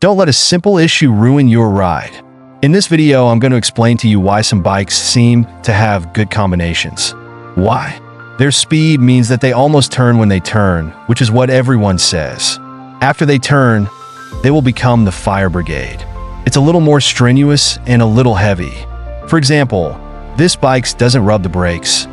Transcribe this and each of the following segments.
Don't let a simple issue ruin your ride. In this video, I'm going to explain to you why some bikes seem to have good combinations. Why? Their speed means that they almost turn when they turn, which is what everyone says. After they turn, they will become the fire brigade. It's a little more strenuous and a little heavy. For example, this bike doesn't rub the brakes.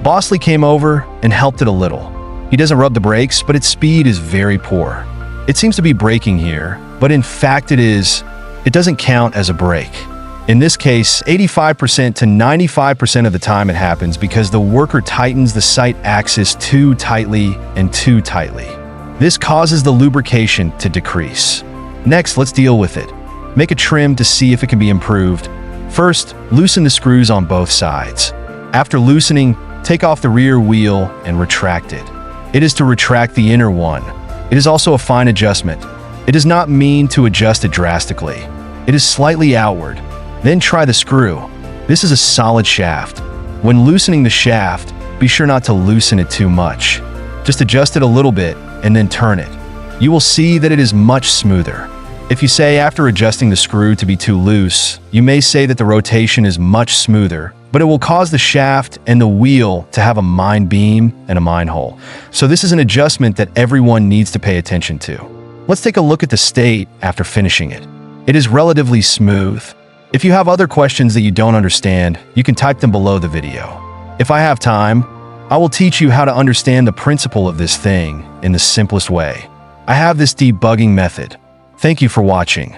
Bosley came over and helped it a little. He doesn't rub the brakes, but its speed is very poor. It seems to be braking here, but in fact it doesn't count as a brake. In this case, 85% to 95% of the time it happens because the worker tightens the sight axis too tightly and too tightly. This causes the lubrication to decrease. Next, let's deal with it. Make a trim to see if it can be improved. First, loosen the screws on both sides. After loosening, take off the rear wheel and retract it. It is to retract the inner one. It is also a fine adjustment. It does not mean to adjust it drastically. It is slightly outward. Then try the screw. This is a solid shaft. When loosening the shaft, be sure not to loosen it too much. Just adjust it a little bit and then turn it. You will see that it is much smoother. If you say after adjusting the screw to be too loose, you may say that the rotation is much smoother, but it will cause the shaft and the wheel to have a mine beam and a mine hole. So this is an adjustment that everyone needs to pay attention to. Let's take a look at the state after finishing it. It is relatively smooth. If you have other questions that you don't understand, you can type them below the video. If I have time, I will teach you how to understand the principle of this thing in the simplest way. I have this debugging method. Thank you for watching.